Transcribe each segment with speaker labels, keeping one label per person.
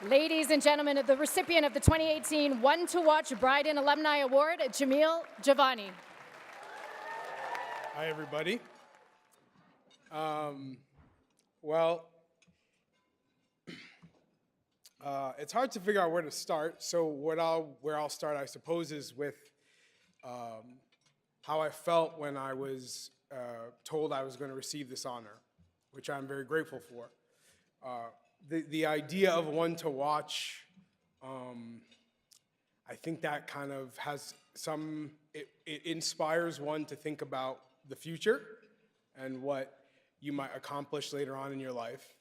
Speaker 1: Ladies and gentlemen, the recipient of the 2018 One to Watch Bryden Alumni Award, Jamil Jivani.
Speaker 2: Hi, everybody. Well, it's hard to figure out where to start. So where I'll start, I suppose, is with how I felt when I was told I was going to receive this honor, which I'm very grateful for. The idea of One to Watch, I think that kind of has it inspires one to think about the future and what you might accomplish later on in your life.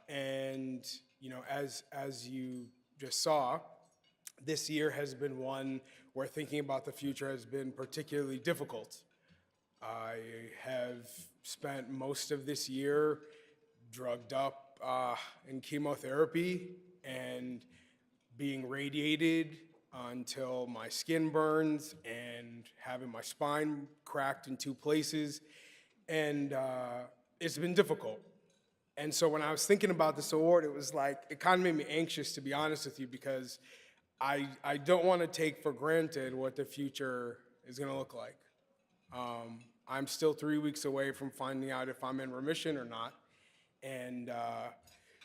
Speaker 2: And you know, as you just saw, this year has been one where thinking about the future has been particularly difficult. I have spent most of this year drugged up in chemotherapy and being radiated until my skin burns and having my spine cracked in 2 places. And it's been difficult. And so when I was thinking about this award, it was like, it kind of made me anxious, to be honest with you, because I don't want to take for granted what the future is going to look like. I'm still 3 weeks away from finding out if I'm in remission or not. And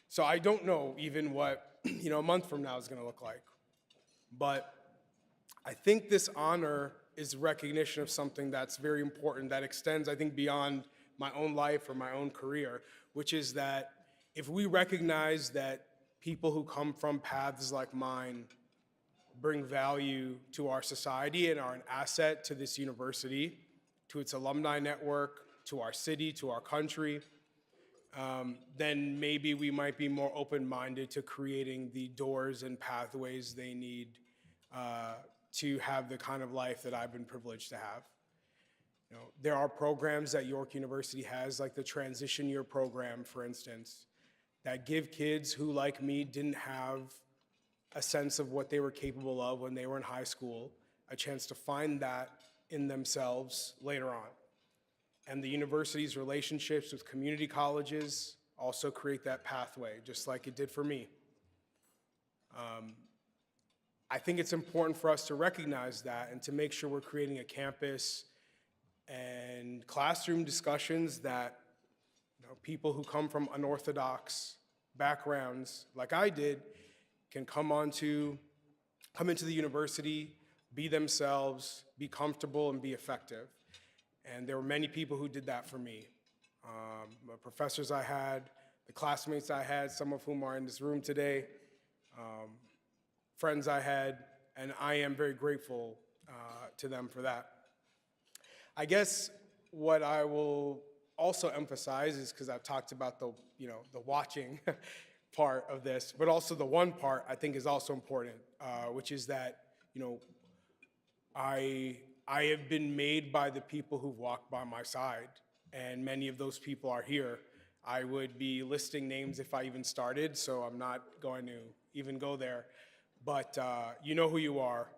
Speaker 2: so I don't know even what, a month from now is going to look like. But I think this honor is recognition of something that's very important, that extends, I think, beyond my own life or my own career, which is that if we recognize that people who come from paths like mine bring value to our society and are an asset to this university, to its alumni network, to our city, to our country, then maybe we might be more open-minded to creating the doors and pathways they need to have the kind of life that I've been privileged to have. There are programs that York University has, like the Transition Year program, for instance, that give kids who, like me, didn't have a sense of what they were capable of when they were in high school, a chance to find that in themselves later on. And the university's relationships with community colleges also create that pathway, just like it did for me. I think it's important for us to recognize that and to make sure we're creating a campus and classroom discussions that people who come from unorthodox backgrounds, like I did, can come into the university, be themselves, be comfortable, and be effective. And there were many people who did that for me. The professors I had, the classmates I had, some of whom are in this room today, friends I had, and I am very grateful to them for that. I guess what I will also emphasize is, because I've talked about the watching part of this, but also the one part I think is also important, which is that, I have been made by the people who've walked by my side, and many of those people are here. I would be listing names if I even started, so I'm not going to even go there. But you know who you are,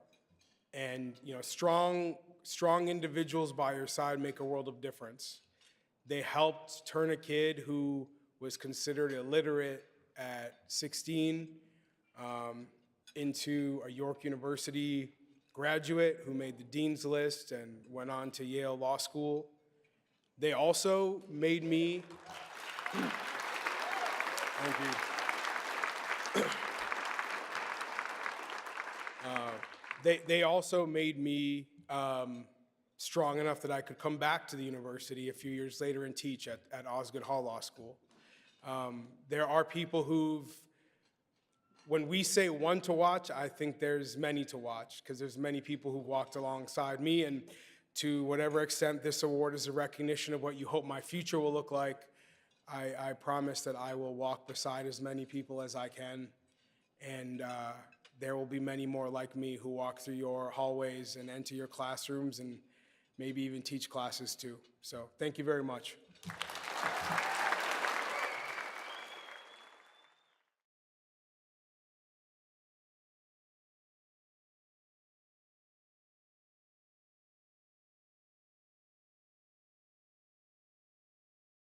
Speaker 2: and strong individuals by your side make a world of difference. They helped turn a kid who was considered illiterate at 16 into a York University graduate who made the dean's list and went on to Yale Law School. They also made me, thank you. They also made me strong enough that I could come back to the university a few years later and teach at Osgoode Hall Law School. There are people who've, when we say one to watch, I think there's many to watch, because there's many people who walked alongside me, and to whatever extent this award is a recognition of what you hope my future will look like, I promise that I will walk beside as many people as I can, and there will be many more like me who walk through your hallways and enter your classrooms and maybe even teach classes too. So thank you very much.